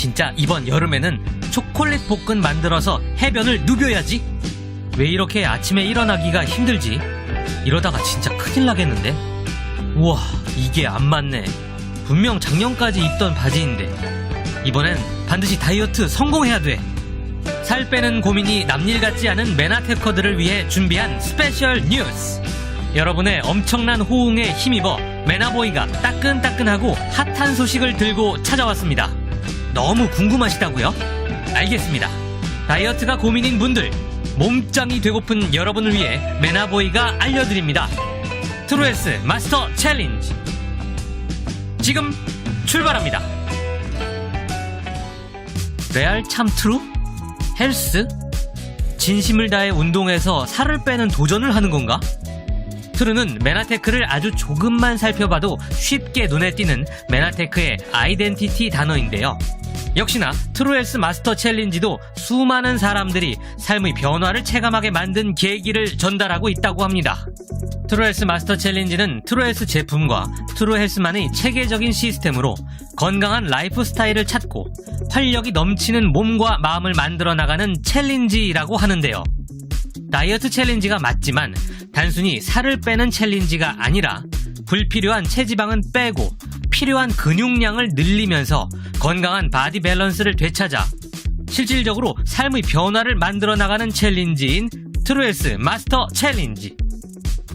진짜 이번 여름에는 초콜릿 볶음 만들어서 해변을 누벼야지. 왜 이렇게 아침에 일어나기가 힘들지? 이러다가 진짜 큰일 나겠는데? 우와, 이게 안 맞네. 분명 작년까지 입던 바지인데. 이번엔 반드시 다이어트 성공해야 돼. 살 빼는 고민이 남일 같지 않은 메나테커들을 위해 준비한 스페셜 뉴스. 여러분의 엄청난 호응에 힘입어 메나보이가 따끈따끈하고 핫한 소식을 들고 찾아왔습니다. 너무 궁금하시다고요? 알겠습니다. 다이어트가 고민인 분들, 몸짱이 되고픈 여러분을 위해 메나보이가 알려드립니다. 트루에스 마스터 챌린지 지금 출발합니다. 레알 참 트루? 헬스? 진심을 다해 운동해서 살을 빼는 도전을 하는 건가? 트루는 메나테크를 아주 조금만 살펴봐도 쉽게 눈에 띄는 메나테크의 아이덴티티 단어인데요. 역시나 트루에스 마스터 챌린지도 수많은 사람들이 삶의 변화를 체감하게 만든 계기를 전달하고 있다고 합니다. 트루에스 마스터 챌린지는 트루에스 제품과 트루헬스만의 체계적인 시스템으로 건강한 라이프 스타일을 찾고 활력이 넘치는 몸과 마음을 만들어 나가는 챌린지라고 하는데요. 다이어트 챌린지가 맞지만 단순히 살을 빼는 챌린지가 아니라 불필요한 체지방은 빼고 필요한 근육량을 늘리면서 건강한 바디 밸런스를 되찾아 실질적으로 삶의 변화를 만들어 나가는 챌린지인 트루에스 마스터 챌린지.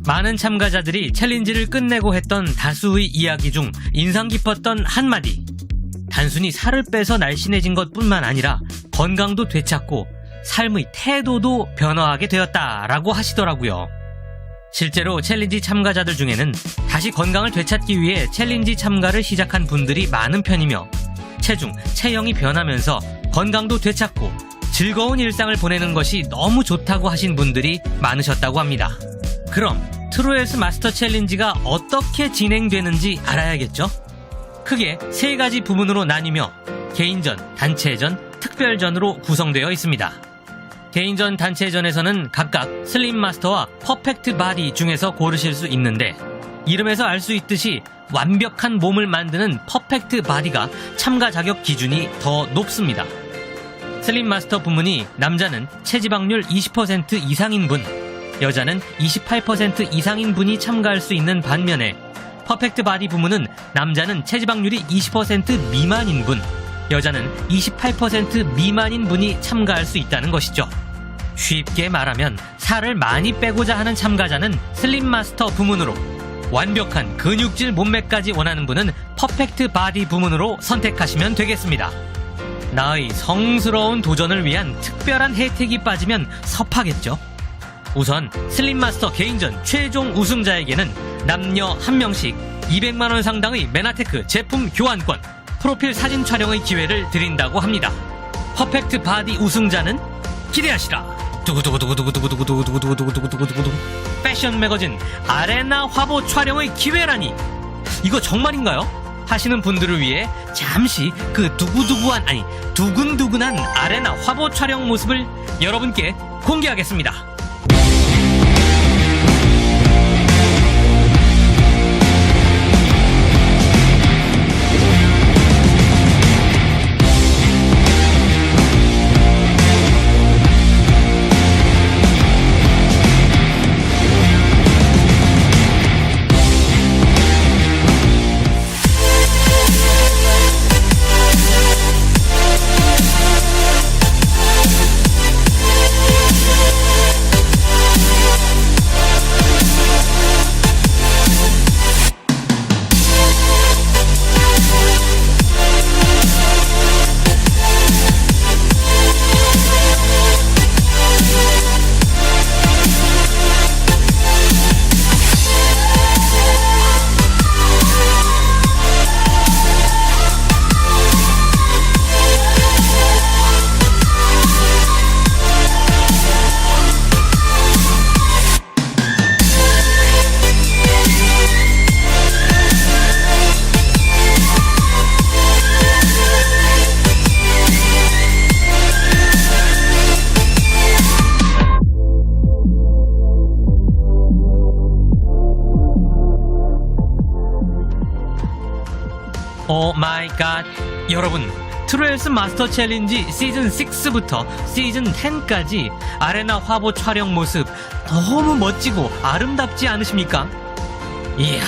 많은 참가자들이 챌린지를 끝내고 했던 다수의 이야기 중 인상 깊었던 한마디. 단순히 살을 빼서 날씬해진 것뿐만 아니라 건강도 되찾고 삶의 태도도 변화하게 되었다라고 하시더라고요. 실제로 챌린지 참가자들 중에는 다시 건강을 되찾기 위해 챌린지 참가를 시작한 분들이 많은 편이며 체중, 체형이 변하면서 건강도 되찾고 즐거운 일상을 보내는 것이 너무 좋다고 하신 분들이 많으셨다고 합니다. 그럼 트루에스 마스터 챌린지가 어떻게 진행되는지 알아야겠죠? 크게 세 가지 부분으로 나뉘며 개인전, 단체전, 특별전으로 구성되어 있습니다. 개인전, 단체전에서는 각각 슬림 마스터와 퍼펙트 바디 중에서 고르실 수 있는데 이름에서 알 수 있듯이 완벽한 몸을 만드는 퍼펙트 바디가 참가 자격 기준이 더 높습니다. 슬림 마스터 부문이 남자는 체지방률 20% 이상인 분, 여자는 28% 이상인 분이 참가할 수 있는 반면에 퍼펙트 바디 부문은 남자는 체지방률이 20% 미만인 분, 여자는 28% 미만인 분이 참가할 수 있다는 것이죠. 쉽게 말하면 살을 많이 빼고자 하는 참가자는 슬림 마스터 부문으로, 완벽한 근육질 몸매까지 원하는 분은 퍼펙트 바디 부문으로 선택하시면 되겠습니다. 나의 성스러운 도전을 위한 특별한 혜택이 빠지면 섭하겠죠. 우선 슬림 마스터 개인전 최종 우승자에게는 남녀 1명씩 200만원 상당의 메나테크 제품 교환권, 프로필 사진 촬영의 기회를 드린다고 합니다. 퍼펙트 바디 우승자는 기대하시라. 두구두구두구두구두구두구두구두구두구두구두구 패션 매거진 아레나 화보 촬영의 기회라니 이거 정말인가요? 하시는 분들을 위해 잠시 그 두근두근한 아레나 화보 촬영 모습을 여러분께 공개하겠습니다. 트루헬스 마스터 챌린지 시즌 6부터 시즌 10까지 아레나 화보 촬영 모습 너무 멋지고 아름답지 않으십니까? 이야,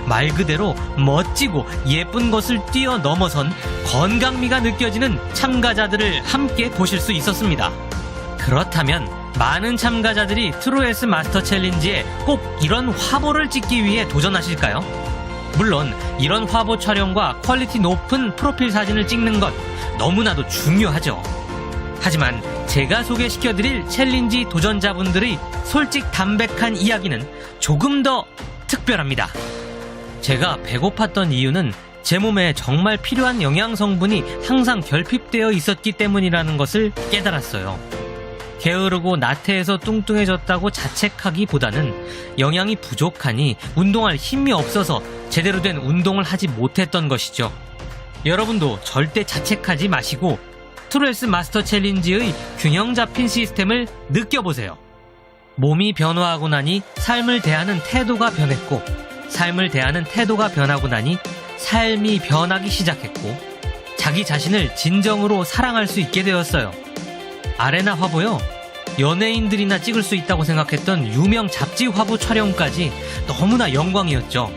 말 그대로 멋지고 예쁜 것을 뛰어넘어선 건강미가 느껴지는 참가자들을 함께 보실 수 있었습니다. 그렇다면 많은 참가자들이 트루헬스 마스터 챌린지에 꼭 이런 화보를 찍기 위해 도전하실까요? 물론 이런 화보 촬영과 퀄리티 높은 프로필 사진을 찍는 것 너무나도 중요하죠. 하지만 제가 소개시켜드릴 챌린지 도전자분들의 솔직 담백한 이야기는 조금 더 특별합니다. 제가 배고팠던 이유는 제 몸에 정말 필요한 영양 성분이 항상 결핍되어 있었기 때문이라는 것을 깨달았어요. 게으르고 나태해서 뚱뚱해졌다고 자책하기보다는 영양이 부족하니 운동할 힘이 없어서 제대로 된 운동을 하지 못했던 것이죠. 여러분도 절대 자책하지 마시고 트루헬스 마스터 챌린지의 균형 잡힌 시스템을 느껴보세요. 몸이 변화하고 나니 삶을 대하는 태도가 변했고, 삶을 대하는 태도가 변하고 나니 삶이 변하기 시작했고, 자기 자신을 진정으로 사랑할 수 있게 되었어요. 아레나 화보요, 연예인들이나 찍을 수 있다고 생각했던 유명 잡지 화보 촬영까지 너무나 영광이었죠.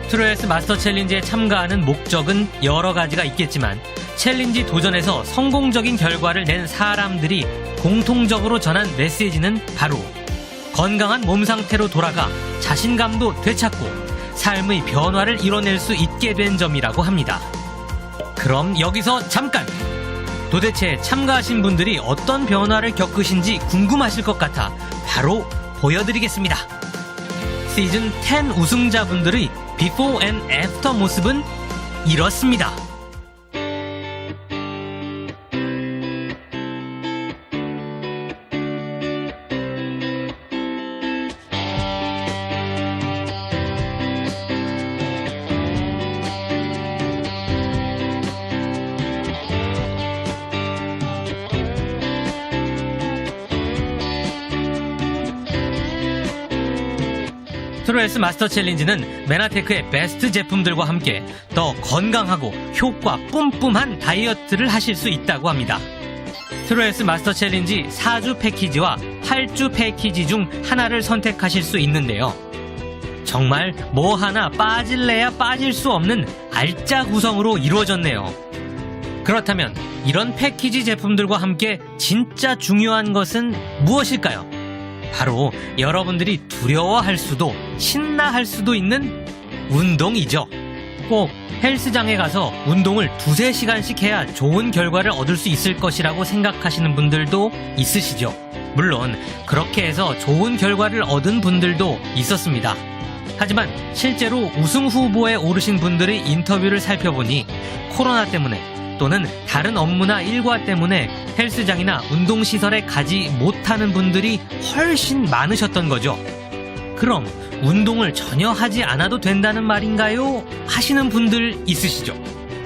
트루헬스 마스터 챌린지에 참가하는 목적은 여러 가지가 있겠지만 챌린지 도전에서 성공적인 결과를 낸 사람들이 공통적으로 전한 메시지는 바로 건강한 몸 상태로 돌아가 자신감도 되찾고 삶의 변화를 이뤄낼 수 있게 된 점이라고 합니다. 그럼 여기서 잠깐! 도대체 참가하신 분들이 어떤 변화를 겪으신지 궁금하실 것 같아 바로 보여드리겠습니다. 시즌 10 우승자분들의 비포 앤 애프터 모습은 이렇습니다. 트루헬스 마스터 챌린지는 메나테크의 베스트 제품들과 함께 더 건강하고 효과 뿜뿜한 다이어트를 하실 수 있다고 합니다. 트루헬스 마스터 챌린지 4주 패키지와 8주 패키지 중 하나를 선택하실 수 있는데요. 정말 뭐 하나 빠질래야 빠질 수 없는 알짜 구성으로 이루어졌네요. 그렇다면 이런 패키지 제품들과 함께 진짜 중요한 것은 무엇일까요? 바로 여러분들이 두려워할 수도 신나할 수도 있는 운동이죠. 꼭 헬스장에 가서 운동을 2-3시간씩 해야 좋은 결과를 얻을 수 있을 것이라고 생각하시는 분들도 있으시죠. 물론 그렇게 해서 좋은 결과를 얻은 분들도 있었습니다. 하지만 실제로 우승 후보에 오르신 분들의 인터뷰를 살펴보니 코로나 때문에 또는 다른 업무나 일과 때문에 헬스장이나 운동시설에 가지 못하는 분들이 훨씬 많으셨던 거죠. 그럼 운동을 전혀 하지 않아도 된다는 말인가요? 하시는 분들 있으시죠?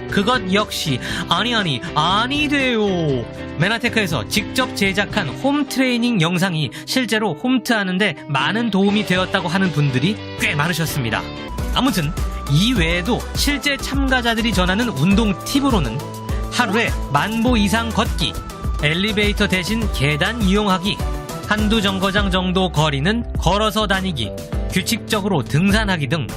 그것 역시 아니 돼요. 메나테크에서 직접 제작한 홈 트레이닝 영상이 실제로 홈트하는데 많은 도움이 되었다고 하는 분들이 꽤 많으셨습니다. 아무튼 이 외에도 실제 참가자들이 전하는 운동 팁으로는 하루에 10,000보 이상 걷기, 엘리베이터 대신 계단 이용하기, 한두 정거장 정도 거리는 걸어서 다니기, 규칙적으로 등산하기 등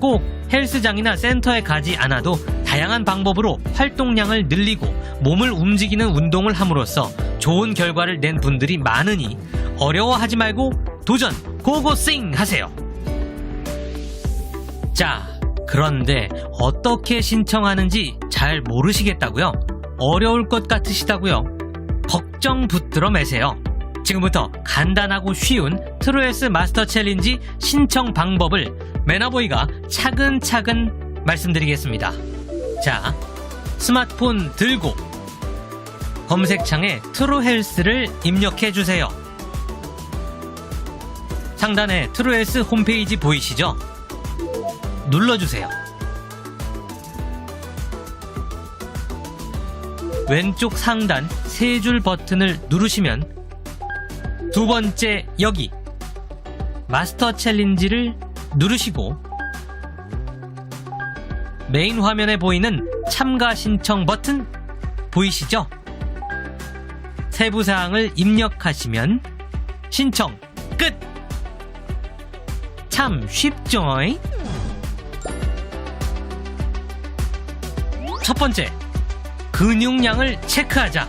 꼭 헬스장이나 센터에 가지 않아도 다양한 방법으로 활동량을 늘리고 몸을 움직이는 운동을 함으로써 좋은 결과를 낸 분들이 많으니 어려워하지 말고 도전 고고싱 하세요. 자, 그런데 어떻게 신청하는지 잘 모르시겠다고요? 어려울 것 같으시다고요? 걱정 붙들어 매세요. 지금부터 간단하고 쉬운 트루헬스 마스터 챌린지 신청 방법을 매너보이가 차근차근 말씀드리겠습니다. 자, 스마트폰 들고 검색창에 트루헬스를 입력해주세요. 상단에 트루헬스 홈페이지 보이시죠? 눌러주세요. 왼쪽 상단 3줄 버튼을 누르시면 두 번째 여기 마스터 챌린지를 누르시고 메인 화면에 보이는 참가 신청 버튼 보이시죠? 세부사항을 입력하시면 신청 끝! 참 쉽죠? 첫 번째, 근육량을 체크하자.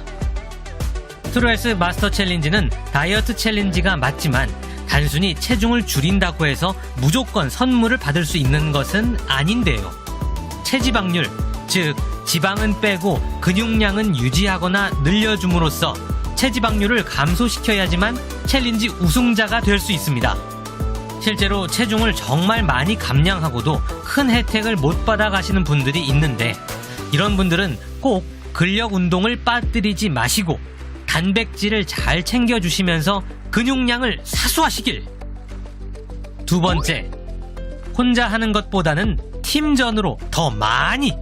트루헬스 마스터 챌린지는 다이어트 챌린지가 맞지만 단순히 체중을 줄인다고 해서 무조건 선물을 받을 수 있는 것은 아닌데요. 체지방률, 즉 지방은 빼고 근육량은 유지하거나 늘려줌으로써 체지방률을 감소시켜야지만 챌린지 우승자가 될 수 있습니다. 실제로 체중을 정말 많이 감량하고도 큰 혜택을 못 받아 가시는 분들이 있는데, 이런 분들은 꼭 근력 운동을 빠뜨리지 마시고 단백질을 잘 챙겨주시면서 근육량을 사수하시길. 두 번째, 혼자 하는 것보다는 팀전으로 더 많이.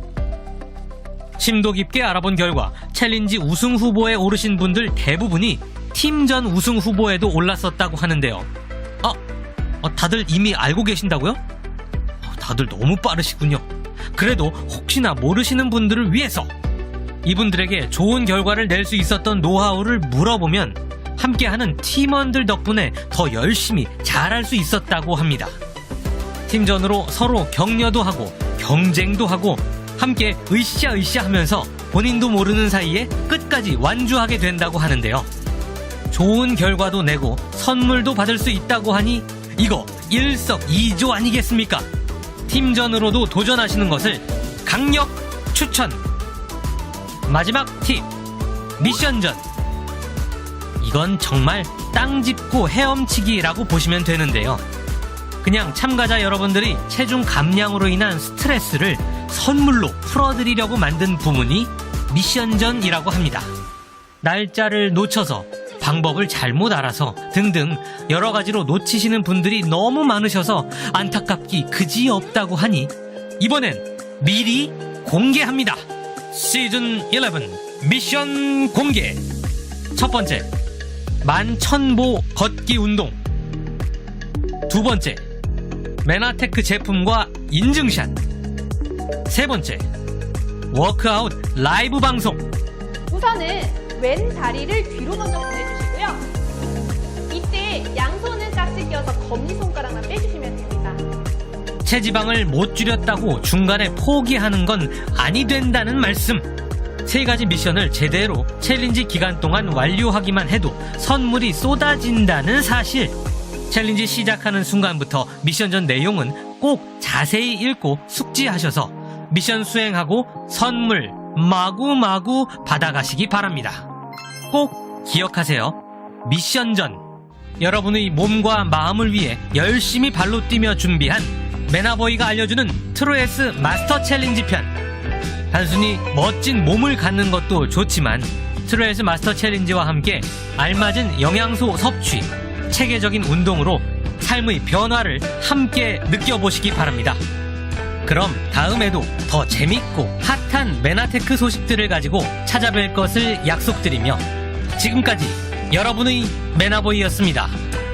심도 깊게 알아본 결과 챌린지 우승 후보에 오르신 분들 대부분이 팀전 우승 후보에도 올랐었다고 하는데요. 다들 이미 알고 계신다고요? 다들 너무 빠르시군요. 그래도 혹시나 모르시는 분들을 위해서 이분들에게 좋은 결과를 낼 수 있었던 노하우를 물어보면 함께하는 팀원들 덕분에 더 열심히 잘할 수 있었다고 합니다. 팀전으로 서로 격려도 하고 경쟁도 하고 함께 으쌰으쌰 하면서 본인도 모르는 사이에 끝까지 완주하게 된다고 하는데요. 좋은 결과도 내고 선물도 받을 수 있다고 하니 이거 일석이조 아니겠습니까? 팀전으로도 도전하시는 것을 강력 추천! 마지막 팁! 미션전! 이건 정말 땅 짚고 헤엄치기라고 보시면 되는데요. 그냥 참가자 여러분들이 체중 감량으로 인한 스트레스를 선물로 풀어드리려고 만든 부문이 미션전이라고 합니다. 날짜를 놓쳐서, 방법을 잘못 알아서 등등 여러 가지로 놓치시는 분들이 너무 많으셔서 안타깝기 그지없다고 하니 이번엔 미리 공개합니다. 시즌 11 미션 공개. 첫 번째, 11,000보 걷기 운동. 두 번째, 메나테크 제품과 인증샷. 세 번째, 워크아웃 라이브 방송. 우선은 왼 다리를 뒤로 먼저 보내주시고요. 이때 양손은 깍지 껴서 검지손가락만 빼주시면 됩니다. 체지방을 못 줄였다고 중간에 포기하는 건 아니 된다는 말씀. 세 가지 미션을 제대로 챌린지 기간 동안 완료하기만 해도 선물이 쏟아진다는 사실. 챌린지 시작하는 순간부터 미션 전 내용은 꼭 자세히 읽고 숙지하셔서 미션 수행하고 선물 마구마구 받아가시기 바랍니다. 꼭 기억하세요. 미션 전 여러분의 몸과 마음을 위해 열심히 발로 뛰며 준비한 매나보이가 알려주는 트루헬스 마스터 챌린지 편. 단순히 멋진 몸을 갖는 것도 좋지만 트루헬스 마스터 챌린지와 함께 알맞은 영양소 섭취, 체계적인 운동으로 삶의 변화를 함께 느껴보시기 바랍니다. 그럼 다음에도 더 재밌고 핫한 메나테크 소식들을 가지고 찾아뵐 것을 약속드리며 지금까지 여러분의 매나보이였습니다.